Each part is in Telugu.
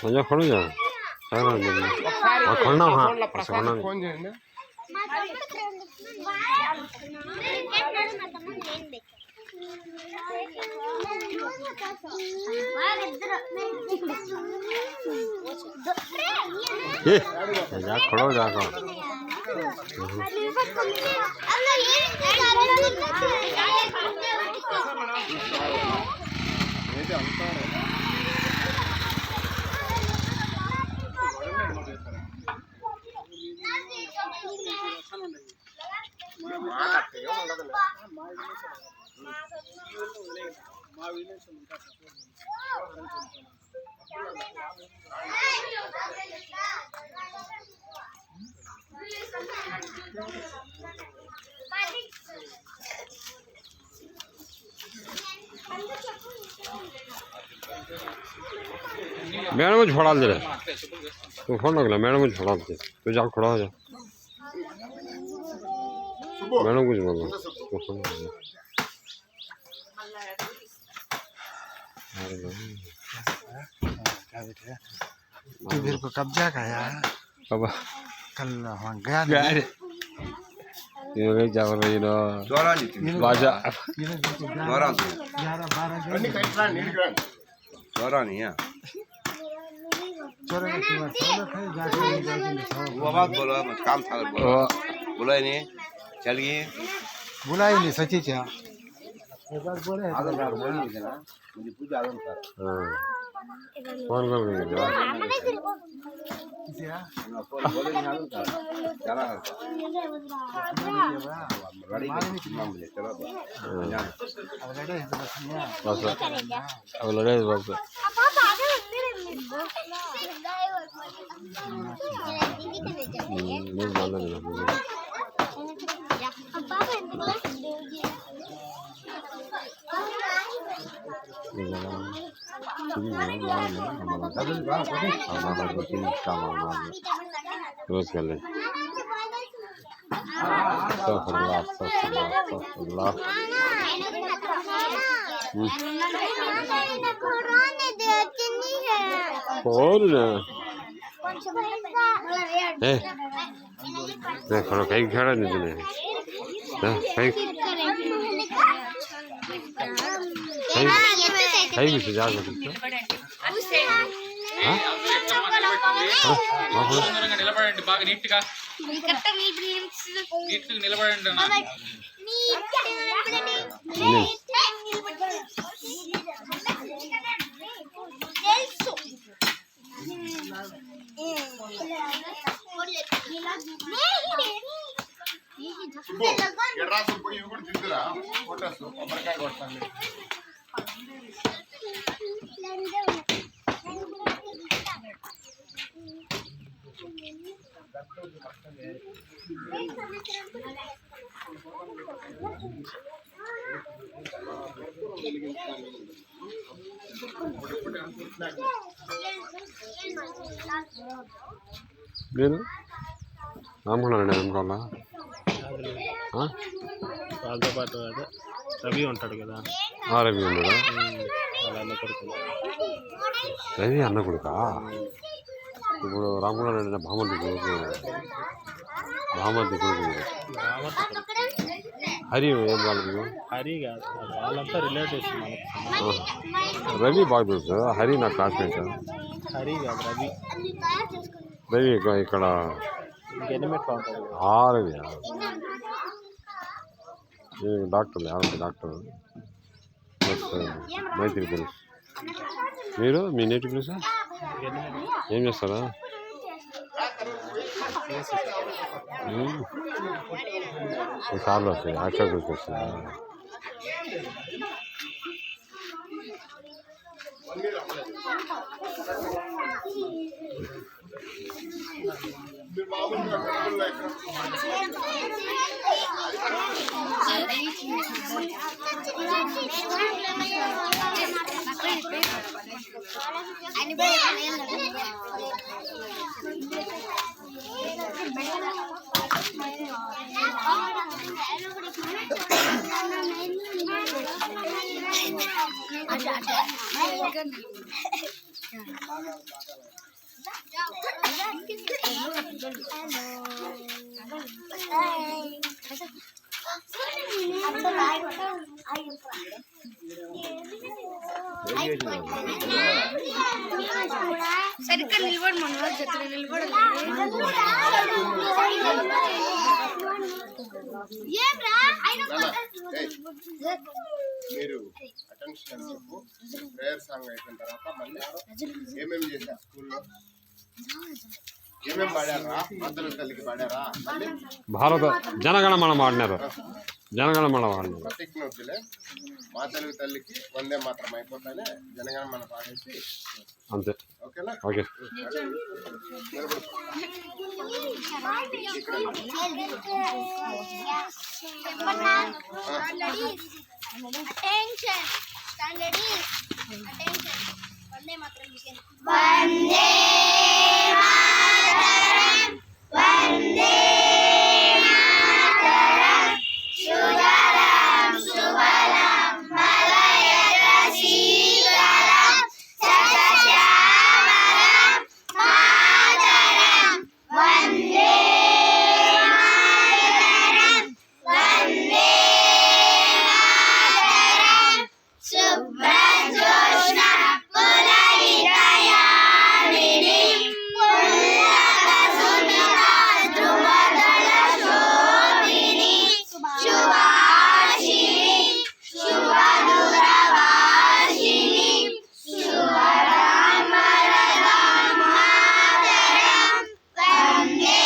मजा खड़ो जा खड़ना हाँ खड़ना जा खड़ो जा मैडम मुझे छोड़ा दे तू फोन रख ले मैडम मुझे छोड़ा दे तू जा खड़ा हो जा मैडम कुछ बोलो तू फोन रख ले फिर को कब्जा का यार अब कल वहाँ गया ये जाओ रे ना द्वारा नहीं बाजा द्वारा 11-12 द्वारा नहीं है वो बात बोलो मत काम था बोलो बोला ही नहीं चलिए बुला ही नहीं सची क्या एक बार बोले आदम कार बोल नहीं देना मुझे पूजा आदम कार फोन कर रही है बोले नहीं आदम कार चला गाड़ी में मुझे चला बस अब लड़े बस नहीं मालूम नहीं रोज कर ले और देखो कहीं खड़ा नहीं दिले कहीं भी से जा सकते నిలబడండి బాగా నీట్ గా నిలబడండి నేను రామకున్నానండి అనుకోవాలా వాళ్ళతో పాటు అదే రవి ఉంటాడు కదా రవి ఉన్నాడా వాళ్ళ అన్న కొడుకు రవి అన్న కొడుకా ఇప్పుడు రామకున్నానండి భామతి కొడుకు హరి ఏం వాళ్ళు హరి కాదు వాళ్ళంతా రిలేటివ్స్ రవి బాగా తెలుసు హరి నా క్లాస్మేట్ హరి కాదు రవి రవి ఇక్కడ ఎనిమిట్లో ఉంటాడు రవి డాక్టర్ ఆరోగ్య డాక్టర్ మైత్రి తెలుసు. మీరు మీ నేటివ్ ప్లేసా? ఏం చేస్తారా? కార్లో వస్తాయి, అక్షర గురించి వస్తుందా? సరిగ్గా నిలబడి మన జతలు నిలబడి మీరు అటెన్షన్ చెప్పు. ప్రేయర్ సాంగ్ అయిపోయిన తర్వాత మళ్ళీ ఏమేమి చేశారు స్కూల్లో? ఏమేమి పాడారా? మాతృ తల్లికి పాడారా? మళ్ళీ భారత జనగణమన పాడినారు. జనగణమన పాడినారు. ప్రతిజ్ఞ వద్దులే, మా తెలుగు తల్లికి వందే మాత్రం అయిపోతానే జనగణమన పాడేసి అంతే. ఓకేనా? Okay. Attention, standardies, attention. Vande Mataram begin. Vande Mataram, Vande Mataram. Shudaram, Subalam, Malayata Sitaram, Satyashamaram, Mataram. Vande Mataram, Vande Subhajyoshna Pulahitayamini Pullakasumita Drupadalah Shobhini Shubhashini Shubhaduravashini Shubharamvaradam Mataram Vande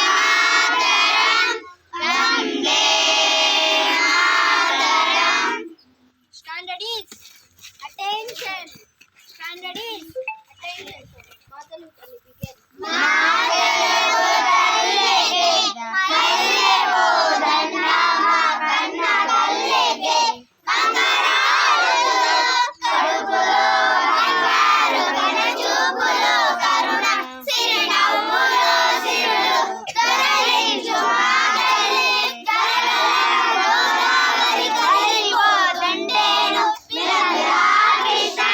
Mataram Vande Mataram. Standardies, attention. Standardies, attention. Matalu Talli begin. Matalu Talli Halle Bodannama Kannadallike Kangaralu Kadupulo Kangaru Kanachupulu Karuna Sirinavvulu Sirulu Karalinchu Matalli Karagala Godavari Kalipotundenu Milagara Krishna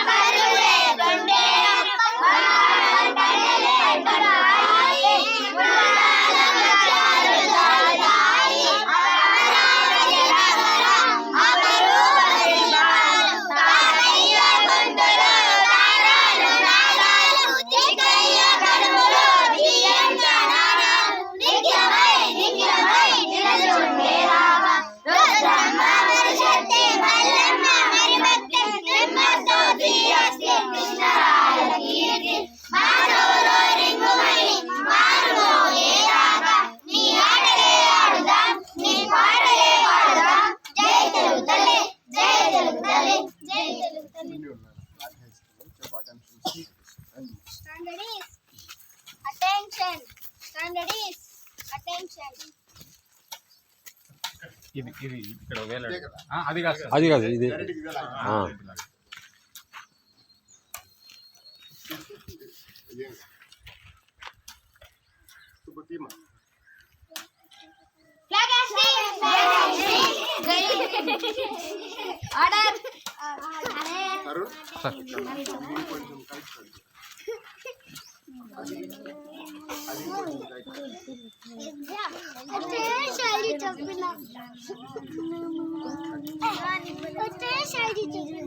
Karule Tundenu Vandale Padayi Vandala Gachalu Dadayi Avarage Nagara Avaru Varibalu Tarayya Gondulu Taralu Nagalu Chikayya Kadumulu Diyanjananalu Nikyamai Nilachunde Rama Rudrama Varshatti Mallamma Maribhakti Nimmatto Diyasti Krishnaraya Kirti Madhavulu Ringumani Marumo Edaga Ni Aadage Aadudam Ni Paadage Paadudam Jai Telugu Talli Jai Telugu Talli Jai Telugu Talli. Standardies, attention. Standardies, attention. ఇది ఇది ఇక్కడ వేలాడు. అది కాదు సార్. అది కాదు ఇది. Subhatima. Flag hosting. Order. Arun? Sir. కొంచెం కలిసి అది కొంచెం శైలి చెప్పిన శైలి చెప్పిన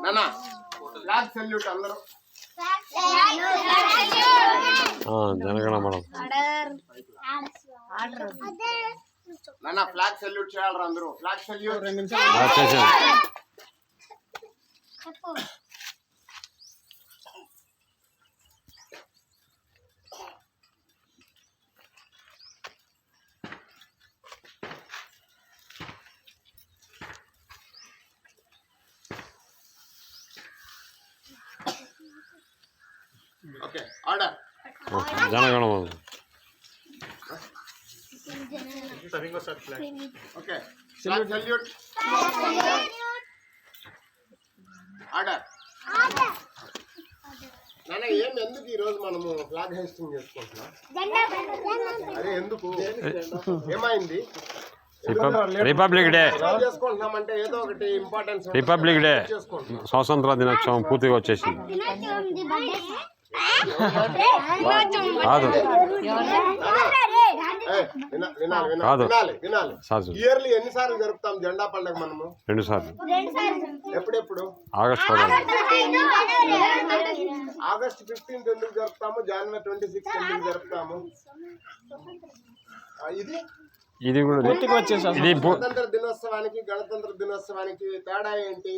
నాన్న ఫ్లాగ్ సెల్యూట్ అందరూ. జనగణమన నాన్న ఫ్లాగ్ సెల్యూట్ చేయాలరా అందరూ. Flag salute. చేసాను. Okay order. Jana Gana Mana okay flag salute. Order. నాన్న ఎందుకు ఈ రోజు మనము ఫ్లాగ్ హోస్టింగ్ చేసుకుంటున్నాం? అరే ఎందుకు, ఏమైంది? Republic day. చేసుకుంటున్నామంటే ఏదో ఒకటి ఇంపార్టెన్స్. రిపబ్లిక్ డే చేసుకుంటున్నాం. స్వాతంత్ర దినోత్సవం పూర్తిగా వచ్చేసింది. కాదు కాదు వినాలి. సాజు ఇయర్లీ ఎన్నిసార్లు జరుపుతాం జెండా పండుగ మనము? 2 సార్లు. ఎప్పుడెప్పుడు? ఆగస్టు 15. ఆగస్ట్ 15 ఎందుకు జరుపుతాము? జనవరి 26 ఎందుకు జరుపుతాము? ఇది కూడా ఇది స్వాతంత్ర దినోత్సవానికి గణతంత్ర దినోత్సవానికి తేడా ఏంటి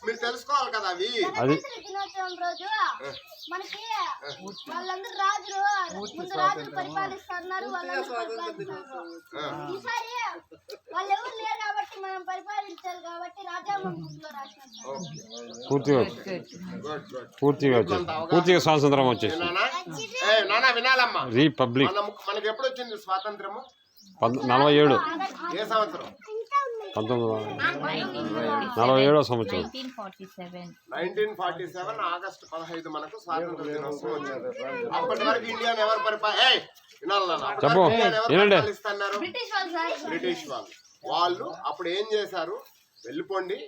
మీరు తెలుసుకోవాలి కదా. అది దినోత్సవం రోజు మనకి వాళ్ళందరూ రాజులు పరిపాలిస్తున్నారు. ఈసారి వాళ్ళు ఎవరు లేరు కాబట్టి మనం పరిపాలించాలి కాబట్టి రాజ్యాంగం బుక్లో రాసినట్టు పూర్తిగా స్వాతంత్రం వచ్చేసి నానా వినాలమ్మా. రిపబ్లిక్ మనకి ఎప్పుడు వచ్చింది స్వాతంత్రము? 47. ఏ సంవత్సరం? 1947 సంవత్సరం. 1947 ఆగస్టు 15 మనకు స్వాతంత్ర దినోత్సవం వచ్చింది. అప్పటి వరకు ఇండియాని ఎవరు పరిపాలిస్తున్నారు? బ్రిటిష్ వాళ్ళు అప్పుడు ఏం చేశారు? వెళ్ళిపోండి,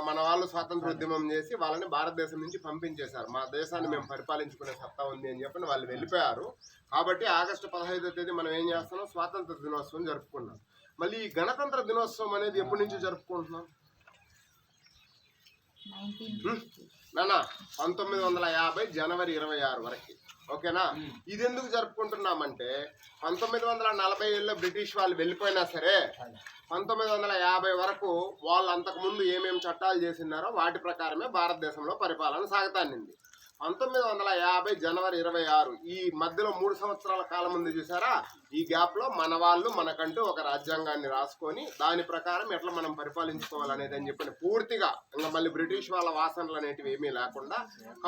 మన వాళ్ళు స్వాతంత్ర ఉద్యమం చేసి వాళ్ళని భారతదేశం నుంచి పంపించేశారు. మా దేశాన్ని మేము పరిపాలించుకునే సత్తా ఉంది అని చెప్పి వాళ్ళు వెళ్ళిపోయారు. కాబట్టి ఆగస్టు 15వ తేదీ మనం ఏం చేస్తున్నాం? స్వాతంత్ర దినోత్సవం జరుపుకున్నాం. మళ్ళీ ఈ గణతంత్ర దినోత్సవం అనేది ఎప్పటి నుంచి జరుపుకుంటున్నాం నాన్న? 1950 జనవరి 26 వరకు. ఓకేనా? ఇది ఎందుకు జరుపుకుంటున్నామంటే 1947లో బ్రిటిష్ వాళ్ళు వెళ్ళిపోయినా సరే 1950 వరకు వాళ్ళు అంతకుముందు ఏమేమి చట్టాలు చేసినారో వాటి ప్రకారమే భారతదేశంలో పరిపాలన సాగుతానింది. 1950 జనవరి 26 ఈ మధ్యలో 3 సంవత్సరాల కాలం ఉంది చూసారా? ఈ గ్యాప్ లో మన వాళ్ళు మనకంటూ ఒక రాజ్యాంగాన్ని రాసుకొని దాని ప్రకారం ఎట్లా మనం పరిపాలించుకోవాలనేది అని చెప్పి పూర్తిగా ఇంకా మళ్ళీ బ్రిటిష్ వాళ్ళ వాసనలు అనేటివి ఏమీ లేకుండా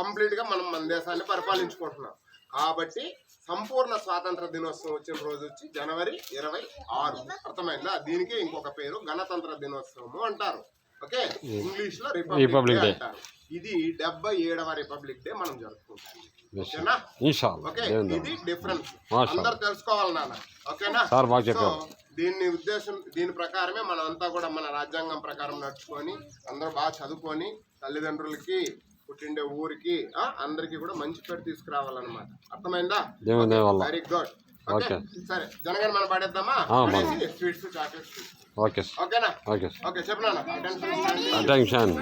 కంప్లీట్ గా మనం మన దేశాన్ని పరిపాలించుకుంటున్నాం. కాబట్టి సంపూర్ణ స్వాతంత్ర దినోత్సవం వచ్చిన రోజు వచ్చి జనవరి 26. అర్థమైందా? దీనికి ఇంకొక పేరు గణతంత్ర దినోత్సవము అంటారు. ఓకే, ఇంగ్లీష్ లో రిపబ్లిక్ డే అంటారు. ఇది 77వ రిపబ్లిక్ డే మనం జరుపుకుంటాం. ఓకేనా? ఓకే, ఇది డిఫరెన్స్ అందరు తెలుసుకోవాలి నాన్న. ఓకేనా? సో దీని ప్రకారమే మనం అంతా కూడా మన రాజ్యాంగం ప్రకారం నడుచుకొని అందరూ బాగా చదువుకొని తల్లిదండ్రులకి పుట్టిండే ఊరికి అందరికి కూడా మంచి పేరు తీసుకురావాలన్నమాట. అర్థమైందా? Very good. ఓకే, సరే జనగణ మనం పాడేద్దామా? Sweets chocolates. ఓకేనా? ఓకే చెప్పనా? అటెన్షన్.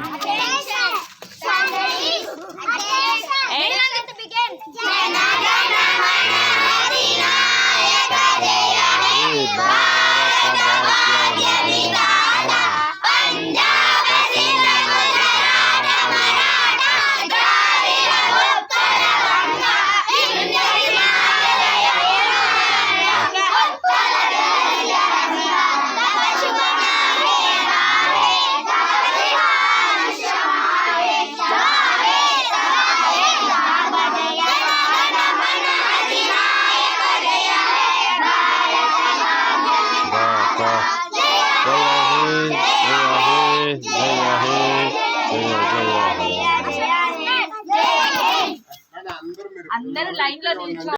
అందరూ లైన్ లో నిల్చో.